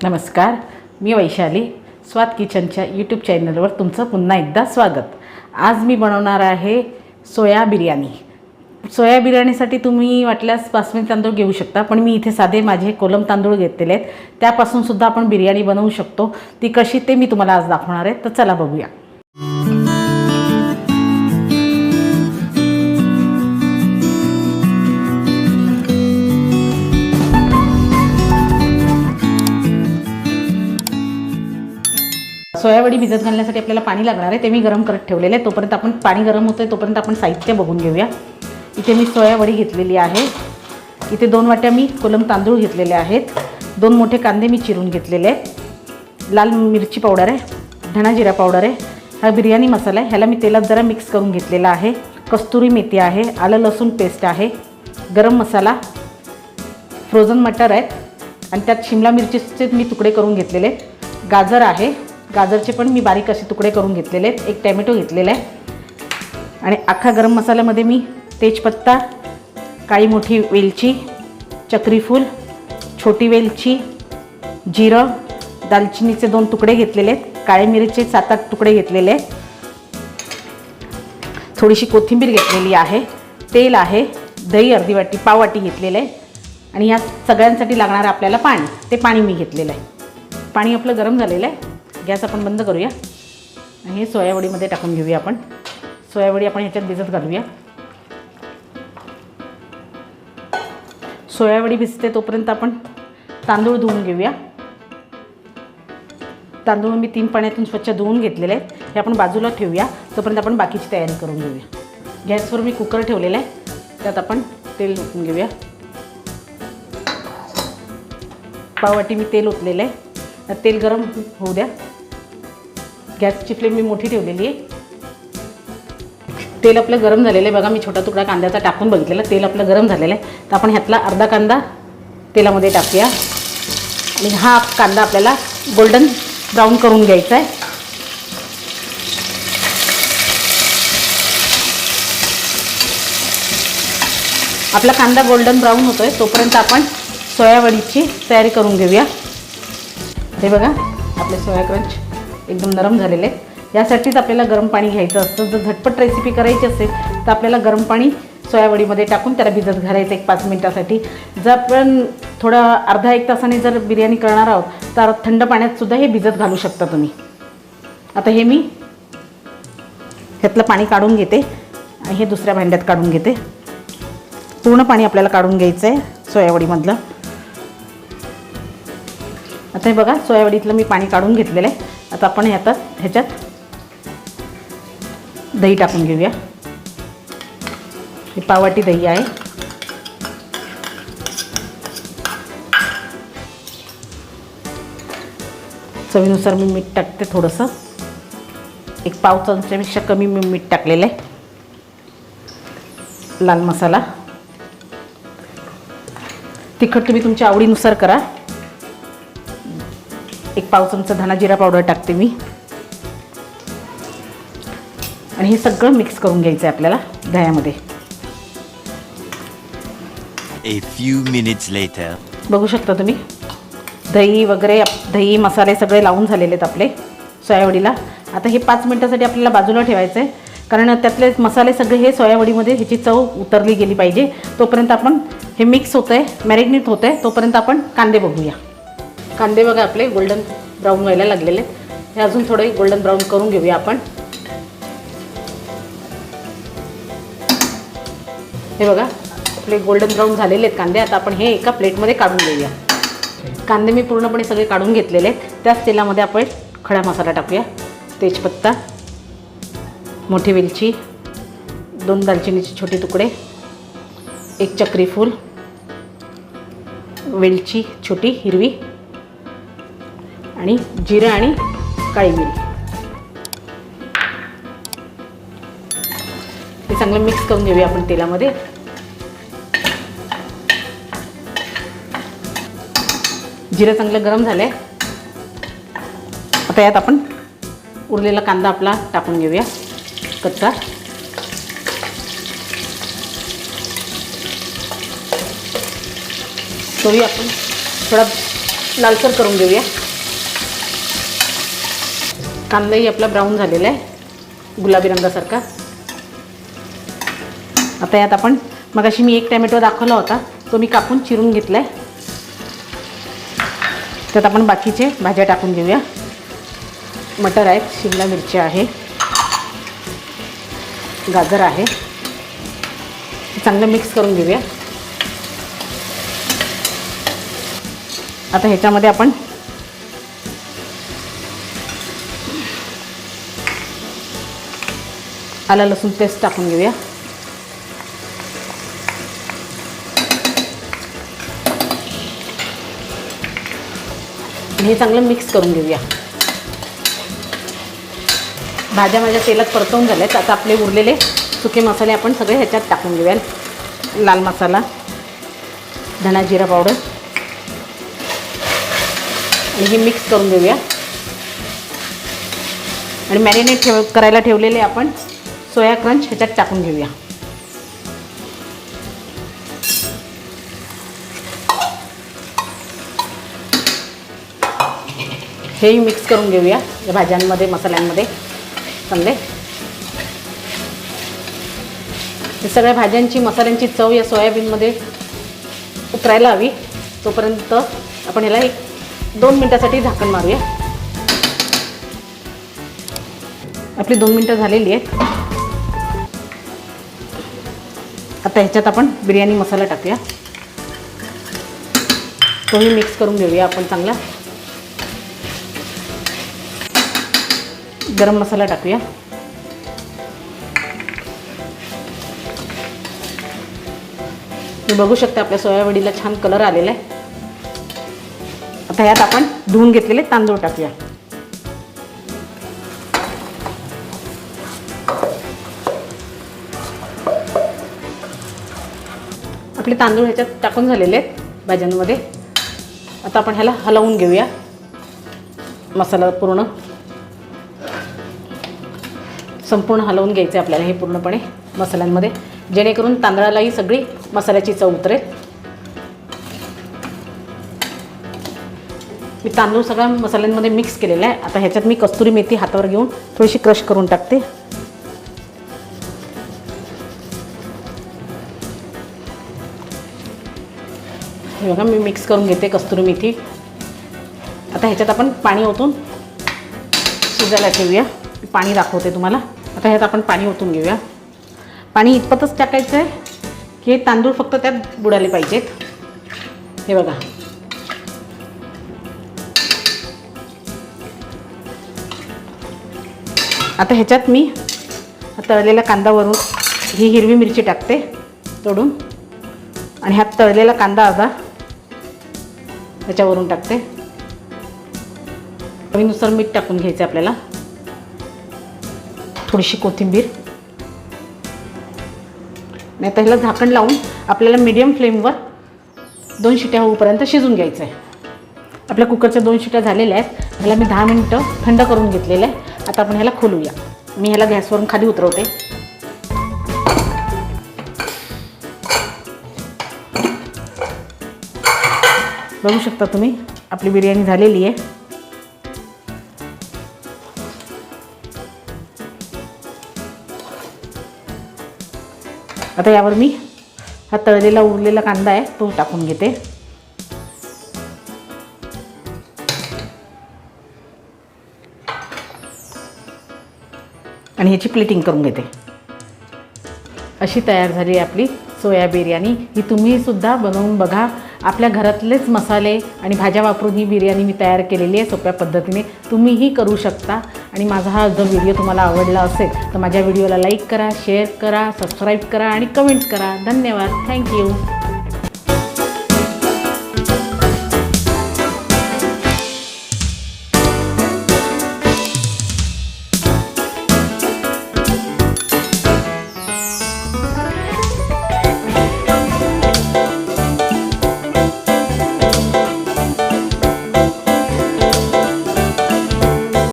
नमस्कार, मी वैशाली स्वाद किचनच्या यूट्यूब चॅनलवर तुमचं पुन्हा एकदा स्वागत। आज मी बनवणार आहे सोया बिर्याणी। सोया बिर्याणीसाठी तुम्ही वाटल्यास बासमती तांदूळ घेऊ शकता, पण मी इथे साधे माझे कोलम तांदूळ घेतलेले आहेत, त्यापासून सुद्धा आपण बिर्याणी बनवू शकतो। ती कशी ते मी तुम्हाला आज दाखवणार आहे, तर चला बघूया। सोयावडी भिजत घालण्यासाठी आपल्याला पाणी लागणार आहे, ते मी गरम करत ठेवलेले आहे। तोपर्यंत आपण पाणी गरम होतंय तोपर्यंत आपण साहित्य बघून घेऊया। इथे मी सोयावडी घेतलेली आहे। इथे 2 वाट्या मी कोलम तांदूळ घेतलेले आहेत। 2 मोठे कांदे मी चिरून घेतलेले आहेत। लाल मिरची पावडर आहे, धना जिरा पावडर आहे, हा बिर्याणी मसाला आहे, ह्याला मी तेलात जरा मिक्स करून घेतलेला आहे। कस्तुरी मेथी आहे, आलं लसूण पेस्ट आहे, गरम मसाला, फ्रोझन मटर आहेत आणि त्यात शिमला मिरचीचे मी तुकडे करून घेतलेले आहेत। गाजर आहे, गाजरचे पण मी बारीक असे तुकडे करून घेतलेले आहेत। एक टोमॅटो घेतलेला आहे आणि अख्खा गरम मसाल्यामध्ये मी तेजपत्ता, काळी मोठी वेलची, चक्रीफूल, छोटी वेलची, जिरं, दालचिनीचे 2 तुकडे घेतलेले आहेत, काळे मिरीचे 7-8 तुकडे घेतलेले आहेत, थोडीशी कोथिंबीर घेतलेली आहे, तेल आहे, दही अर्धी वाटी पाव वाटी घेतलेलं आहे आणि या सगळ्यांसाठी लागणार आपल्याला पाणी, ते पाणी मी घेतलेलं आहे। पाणी आपलं गरम झालेलं आहे। गॅस आपण बंद करूया आणि हे सोयावडीमध्ये टाकून घेऊया। आपण सोयावडी आपण ह्याच्यात भिजत घालूया। सोयावडी भिजते तोपर्यंत आपण तांदूळ धुवून घेऊया। तांदूळ मी 3 पाण्यातून स्वच्छ धुवून घेतलेले आहेत, हे आपण बाजूला ठेवूया। तोपर्यंत आपण बाकीची तयारी करून घेऊया। गॅसवर मी कुकर ठेवलेला आहे, त्यात आपण तेल ओतून घेऊया। पाववाटी मी तेल ओतलेलं आहे, तेल गरम होऊ द्या। गॅसची फ्लेम मी मोठी ठेवलेली आहे। तेल आपलं गरम झालेलं आहे बघा। मी छोटा तुकडा कांद्याचा टाकून बघितलेला, तेल आपलं गरम झालेलं आहे। तर आपण ह्यातला अर्धा कांदा तेलामध्ये टाकूया आणि हा कांदा आपल्याला गोल्डन ब्राऊन करून घ्यायचा आहे। आपला कांदा गोल्डन ब्राऊन होतोय तोपर्यंत आपण सोयावडीची तयारी करून घेऊया। हे बघा, आपले सोया क्रंच एकदम नरम झालेले आहेत। यासाठीच आपल्याला गरम पाणी घ्यायचं असतं। जर झटपट रेसिपी करायची असेल तर आपल्याला गरम पाणी सोयावडीमध्ये टाकून त्याला भिजत घालायचं 1-5 मिनिटासाठी। जर आपण थोडा अर्धा-1 तासाने जर बिर्याणी करणार आहोत तर थंड पाण्यात सुद्धा हे भिजत घालू शकता तुम्ही। आता हे मी ह्यातलं पाणी काढून घेते आणि हे दुसऱ्या भांड्यात काढून घेते। पूर्ण पाणी आपल्याला काढून घ्यायचं आहे सोयावडीमधलं। आता हे बघा, सोयावडीतलं मी पाणी काढून घेतलेलं आहे। आता आपण ह्याच्यात दही टाकून घेऊया। हे पाववाटी दही आहे। चवीनुसार मी मीठ टाकते थोडंसं, 1 पाव चमच्यापेक्षा कमी मी मीठ टाकलेलं आहे। लाल मसाला, तिखट तुम्ही तुमच्या आवडीनुसार करा। 1 पाव चमचा धना जिरा पावडर टाकते मी आणि हे सगळं मिक्स करून घ्यायचं आहे आपल्याला दह्यामध्ये। A few minutes later. बघू शकता तुम्ही दही वगैरे, दही मसाले सगळे लावून झालेले आहेत आपले सोयावडीला। आता हे 5 मिनिटासाठी आपल्याला बाजूला ठेवायचं आहे, कारण त्यातले मसाले सगळे हे सोयावडीमध्ये ह्याची चव उतरली गेली पाहिजे। तोपर्यंत आपण हे मिक्स होतं आहे, मॅरिनेट होतं आहे, तोपर्यंत आपण कांदे बघूया। कांदे बघा आपले गोल्डन ब्राऊन व्हायला लागलेले आहेत। हे अजून थोडे गोल्डन ब्राऊन करून घेऊया आपण। हे बघा, आपले गोल्डन ब्राऊन झालेले आहेत कांदे। आता आपण हे एका प्लेटमध्ये काढून घेऊया। कांदे मी पूर्णपणे सगळे काढून घेतलेले आहेत। त्याच तेलामध्ये आपण खडा मसाला टाकूया। तेजपत्ता, मोठी वेलची, 2 दालचिनीचे छोटे तुकडे, 1 चक्रीफूल, वेलची छोटी हिरवी आणि जिरं आणि काळी मिरी। हे चांगलं मिक्स करून घेऊया आपण तेलामध्ये। जिरं चांगलं गरम झालंय। आता यात आपण उरलेला कांदा आपला टाकून घेऊया कच्चा। तोही आपण थोडा लालसर करून घेऊया. कांदाही आपला ब्राऊन झालेला आहे गुलाबी रंगासारखा. आता यात आपण मगाशी मी एक टोमॅटो दाखवला होता तो मी कापून चिरून घेतला आहे. त्यात आपण बाकीचे भाज्या टाकून घेऊया. मटर आहेत, शिमला मिरची आहे, गाजर आहे. चांगलं मिक्स करून घेऊया. आता ह्याच्यामध्ये आपण आलं लसूण पेस्ट टाकून घेऊया. हे चांगलं मिक्स करून घेऊया. भाज्या माझ्या तेलात परतवून झाल्यात. आता आपले उरलेले सुके मसाले आपण सगळे ह्याच्यात टाकून घेऊया. लाल मसाला, धना जिरा पावडर आणि हे मिक्स करून घेऊया. आणि मॅरिनेट करायला ठेवलेले आपण सोया क्रंच ह्याच्यात टाकून घेऊया. हेही मिक्स करून घेऊया या भाज्यांमध्ये मसाल्यांमध्ये चांगले. हे सगळ्या भाज्यांची मसाल्यांची चव या सोयाबीनमध्ये उतरायला हवी. तोपर्यंत आपण ह्याला 1-2 मिनटासाठी झाकण मारूया. आपली 2 मिनटं झालेली आहेत. आता ह्याच्यात आपण बिर्याणी मसाला टाकूया. तोही मिक्स करून घेऊया आपण चांगला. गरम मसाला टाकूया. तुम्ही बघू शकता आपल्या सोयावडीला छान कलर आलेला आहे. आता ह्यात आपण धुवून घेतलेले तांदूळ टाकूया. आपले तांदूळ ह्याच्यात टाकून झालेले आहेत भाज्यांमध्ये. आता आपण ह्याला हलवून घेऊया. मसाला संपूर्ण हलवून घ्यायचं आपल्याला हे पूर्णपणे मसाल्यांमध्ये, जेणेकरून तांदळालाही सगळी मसाल्याची चव उतरेल. मी तांदूळ सगळ्या मसाल्यांमध्ये मिक्स केलेला आहे. आता ह्याच्यात मी कस्तुरी मेथी हातावर घेऊन थोडीशी क्रश करून टाकते. हे बघा मी मिक्स करून घेते कस्तुरी मेथी. आता ह्याच्यात आपण पाणी ओतून शिजायला ठेवूया. पाणी दाखवते तुम्हाला. आता ह्यात आपण पाणी ओतून घेऊया. पाणी इतपतच टाकायचं आहे की हे तांदूळ फक्त त्यात बुडाले पाहिजेत. हे बघा आता ह्याच्यात मी तळलेला कांदा वरून ही हिरवी मिरची टाकते तोडून. आणि हा तळलेला कांदा अर्धा त्याच्यावरून टाकते. चवीनुसार मीठ टाकून घ्यायचं आपल्याला. थोडीशी कोथिंबीर. नाही तर ह्याला झाकण लावून आपल्याला मीडियम फ्लेमवर 2 शिट्या होईपर्यंत शिजून घ्यायचं आहे. आपल्या कुकरच्या 2 शिट्या झालेल्या आहेत. ह्याला मी 10 मिनटं थंड करून घेतलेलं आहे. आता आपण ह्याला खोलूया. मी ह्याला गॅसवरून खाली उतरवते. बघू शकता तुम्ही आपली बिर्याणी झालेली आहे. आता यावर मी हा तळलेला उरलेला कांदा आहे तो टाकून घेते. आणि ह्याची प्लेटिंग करून घेते. अशी तयार झाली आपली सोया बिर्याणी. ही तुम्ही सुद्धा बनवून बघा. आपल्या घरातलेच मसाले आणि भाज्या वापरून ही बिर्याणी मी तयार केलेली आहे सोप्या पद्धतीने. तुम्हीही करू शकता. आणि माझा हा जो व्हिडिओ तुम्हाला आवडला असेल तर माझ्या व्हिडिओला लाईक करा, शेअर करा, सबस्क्राईब करा आणि कमेंट्स करा. धन्यवाद. थँक्यू.